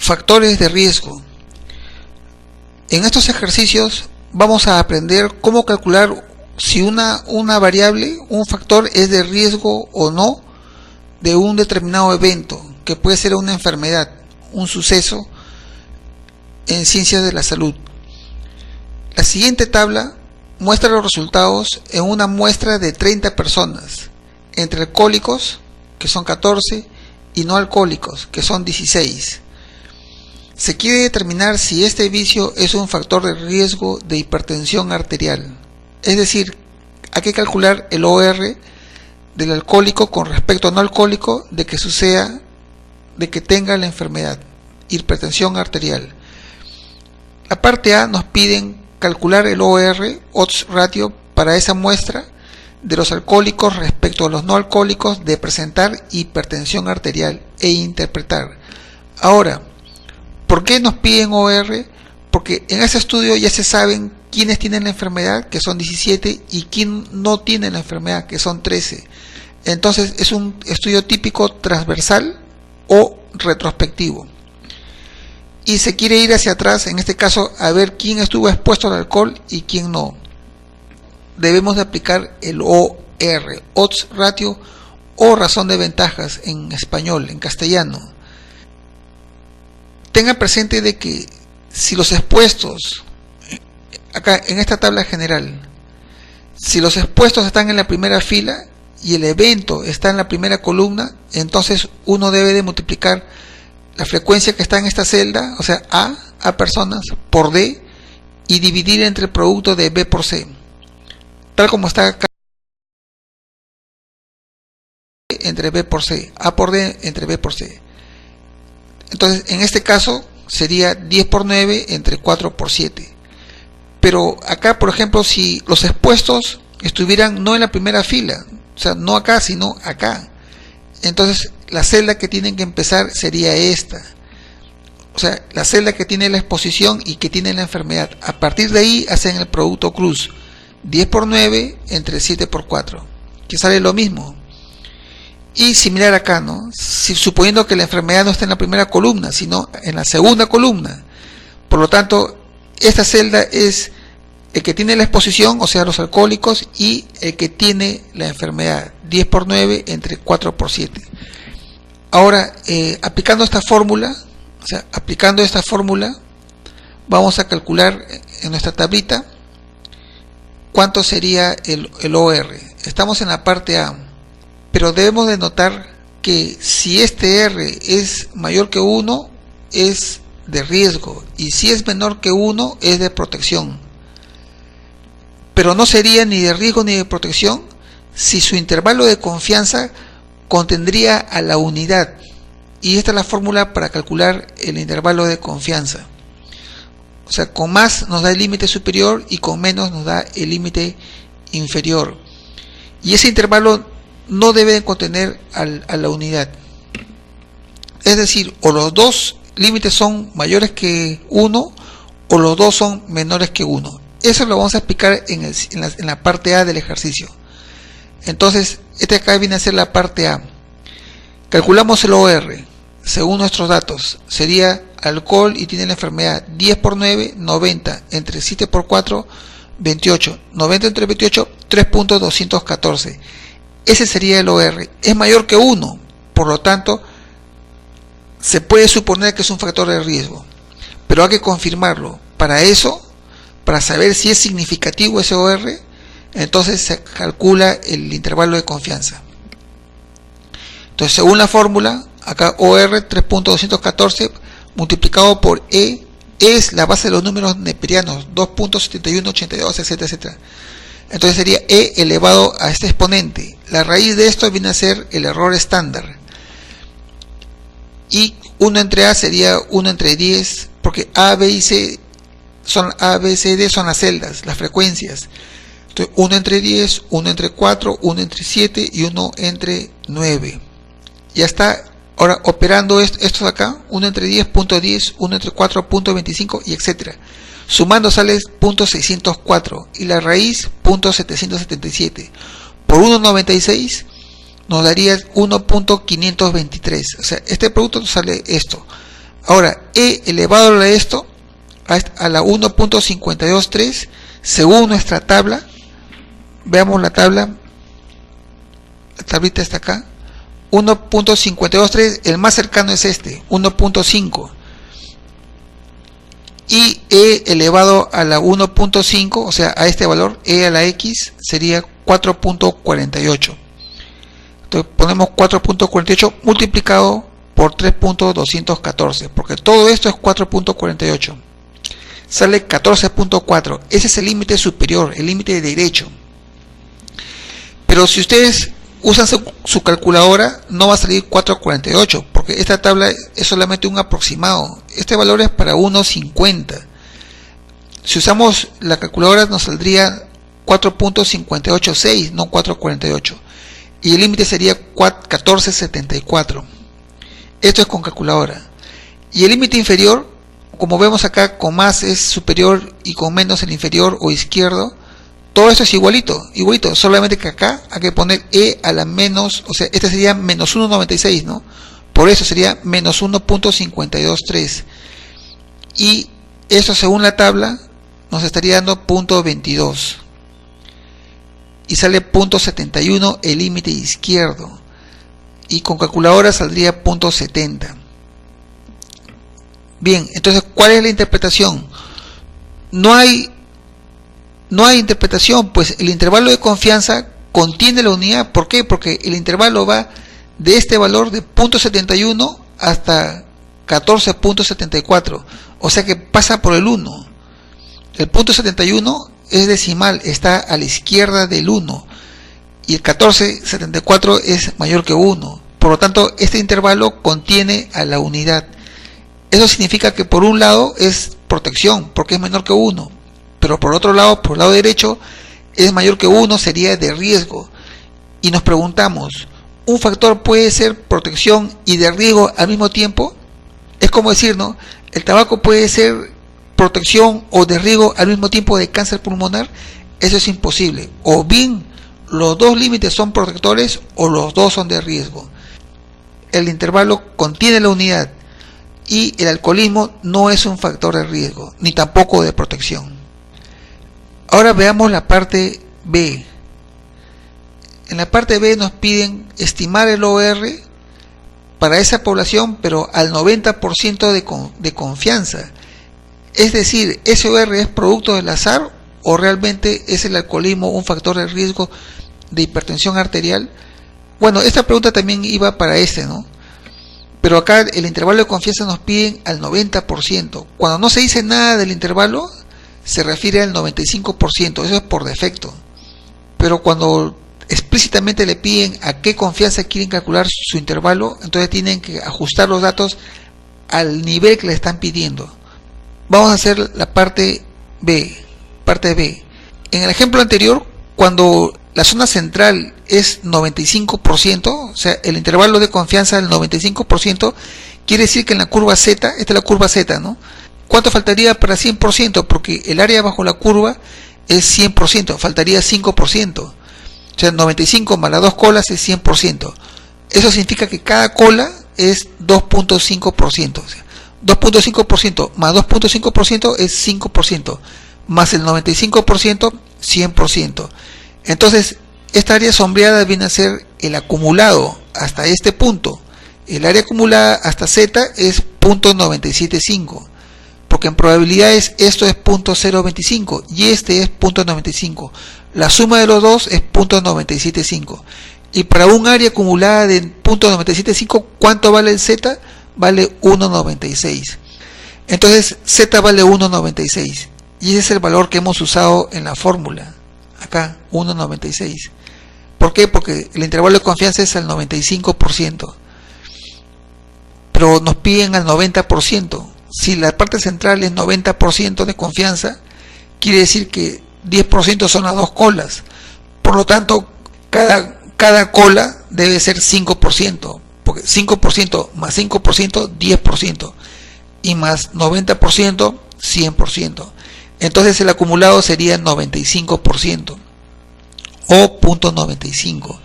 Factores de riesgo. En estos ejercicios vamos a aprender cómo calcular si una variable, un factor, es de riesgo o no de un determinado evento, que puede ser una enfermedad, un suceso en ciencias de la salud. La siguiente tabla muestra los resultados en una muestra de 30 personas, entre alcohólicos, que son 14, y no alcohólicos, que son 16. Se quiere determinar si este vicio es un factor de riesgo de hipertensión arterial. Es decir, hay que calcular el OR del alcohólico con respecto al no alcohólico de que tenga la enfermedad, hipertensión arterial. La parte A nos piden calcular el OR, odds ratio, para esa muestra de los alcohólicos respecto a los no alcohólicos de presentar hipertensión arterial e interpretar. Ahora, ¿por qué nos piden OR? Porque en ese estudio ya se saben quiénes tienen la enfermedad, que son 17, y quién no tiene la enfermedad, que son 13. Entonces es un estudio típico transversal o retrospectivo. Y se quiere ir hacia atrás, en este caso, a ver quién estuvo expuesto al alcohol y quién no. Debemos de aplicar el OR, odds ratio, o razón de ventajas en español, en castellano. Tenga presente de que si los expuestos, acá en esta tabla general, si los expuestos están en la primera fila y el evento está en la primera columna, entonces uno debe de multiplicar la frecuencia que está en esta celda, o sea, A personas, por D, y dividir entre el producto de B por C, tal como está acá, entre B por C, A por D entre B por C. Entonces, en este caso, sería 10 por 9 entre 4 por 7. Pero acá, por ejemplo, si los expuestos estuvieran no en la primera fila, o sea, no acá, sino acá, entonces la celda que tienen que empezar sería esta. O sea, la celda que tiene la exposición y que tiene la enfermedad. A partir de ahí hacen el producto cruz. 10 por 9 entre 7 por 4, que sale lo mismo. Y similar acá, ¿no? Suponiendo que la enfermedad no está en la primera columna, sino en la segunda columna. Por lo tanto, esta celda es el que tiene la exposición, o sea, los alcohólicos, y el que tiene la enfermedad. 10 por 9 entre 4 por 7. Ahora, aplicando esta fórmula, vamos a calcular en nuestra tablita cuánto sería el OR. Estamos en la parte A. Pero debemos de notar que si este R es mayor que 1, es de riesgo, y si es menor que 1, es de protección. Pero no sería ni de riesgo ni de protección si su intervalo de confianza contendría a la unidad. Y esta es la fórmula para calcular el intervalo de confianza. O sea, con más nos da el límite superior y con menos nos da el límite inferior. Y ese intervalo no debe contener a la unidad. Es decir, o los dos límites son mayores que 1 o los dos son menores que 1. Eso lo vamos a explicar en la parte A del ejercicio. Entonces, este acá viene a ser la parte A. Calculamos el OR. Según nuestros datos, sería alcohol y tiene la enfermedad. 10 por 9, 90. Entre 7 por 4, 28. 90 entre 28, 3.214. Ese sería el OR. Es mayor que 1, por lo tanto, se puede suponer que es un factor de riesgo. Pero hay que confirmarlo. Para eso, para saber si es significativo ese OR, entonces se calcula el intervalo de confianza. Entonces, según la fórmula, acá OR 3.214 multiplicado por E es la base de los números neperianos, 2.7182, etcétera, etcétera. Entonces sería E elevado a este exponente. La raíz de esto viene a ser el error estándar. Y 1 entre A sería 1 entre 10, porque A, B y C A, B, C, D son las celdas, las frecuencias. Entonces 1 entre 10, 1 entre 4, 1 entre 7 y 1 entre 9. Ya está. Ahora operando estos acá, 1 entre 10, punto 10, 1 entre 4, punto 25 y etcétera. Sumando sale punto 604 y la raíz punto 777. Por 1.96 nos daría 1.523. O sea, este producto nos sale esto. Ahora, E elevado a esto, a la 1.523, según nuestra tabla, veamos la tabla, la tablita está acá, 1.523, el más cercano es este, 1.5, y E elevado a la 1.5, o sea, a este valor, E a la X, sería 4.48. Entonces ponemos 4.48 multiplicado por 3.214, porque todo esto es 4.48. Sale 14.4. Ese es el límite superior, el límite derecho. Pero si ustedes usan su calculadora, no va a salir 4.48, porque esta tabla es solamente un aproximado. Este valor es para 1.50. Si usamos la calculadora nos saldría 4.586, no 4.48. Y el límite sería 14.74. Esto es con calculadora. Y el límite inferior, como vemos acá, con más es superior y con menos el inferior o izquierdo. Todo esto es igualito, solamente que acá hay que poner E a la menos, o sea, este sería menos 1.96, ¿no? Por eso sería menos 1.523. Y eso según la tabla nos estaría dando 0.22. Y sale 0.71 el límite izquierdo. Y con calculadora saldría 0.70. Bien, entonces, ¿cuál es la interpretación? No hay interpretación, pues el intervalo de confianza contiene la unidad. ¿Por qué? Porque el intervalo va de este valor de 0.71 hasta 14.74, o sea que pasa por el 1. El 0.71 es decimal, está a la izquierda del 1, y el 14.74 es mayor que 1. Por lo tanto, este intervalo contiene a la unidad. Eso significa que por un lado es protección, porque es menor que 1, pero por otro lado, por el lado derecho, es mayor que 1, sería de riesgo. Y nos preguntamos, ¿un factor puede ser protección y de riesgo al mismo tiempo? Es como decir, ¿no? ¿El tabaco puede ser protección o de riesgo al mismo tiempo de cáncer pulmonar? Eso es imposible. O bien los dos límites son protectores o los dos son de riesgo. El intervalo contiene la unidad y el alcoholismo no es un factor de riesgo, ni tampoco de protección. Ahora veamos la parte B. En la parte B nos piden estimar el OR para esa población, pero al 90% de confianza. Es decir, ¿ese OR es producto del azar o realmente es el alcoholismo un factor de riesgo de hipertensión arterial? Bueno, esta pregunta también iba para ¿no? Pero acá el intervalo de confianza nos piden al 90%. Cuando no se dice nada del intervalo, se refiere al 95%, eso es por defecto. Pero cuando explícitamente le piden a qué confianza quieren calcular su intervalo, entonces tienen que ajustar los datos al nivel que le están pidiendo. Vamos a hacer la parte B. En el ejemplo anterior, cuando la zona central es 95%, o sea, el intervalo de confianza del 95%, quiere decir que en la curva Z, esta es la curva Z, ¿no? ¿Cuánto faltaría para 100%? Porque el área bajo la curva es 100%, faltaría 5%. O sea, 95 más las dos colas es 100%. Eso significa que cada cola es 2.5%. O sea, 2.5% más 2.5% es 5%, más el 95%, 100%. Entonces, esta área sombreada viene a ser el acumulado hasta este punto. El área acumulada hasta Z es 0.975. Porque en probabilidades esto es 0.025 y este es 0.95. La suma de los dos es 0.975. Y para un área acumulada de 0.975, ¿cuánto vale el Z? Vale 1.96. Entonces Z vale 1.96. Y ese es el valor que hemos usado en la fórmula. Acá, 1.96. ¿Por qué? Porque el intervalo de confianza es al 95%. Pero nos piden al 90%. Si la parte central es 90% de confianza, quiere decir que 10% son las dos colas. Por lo tanto, cada cola debe ser 5%, porque 5% más 5%, 10%, y más 90%, 100%. Entonces el acumulado sería 95% o 0.95.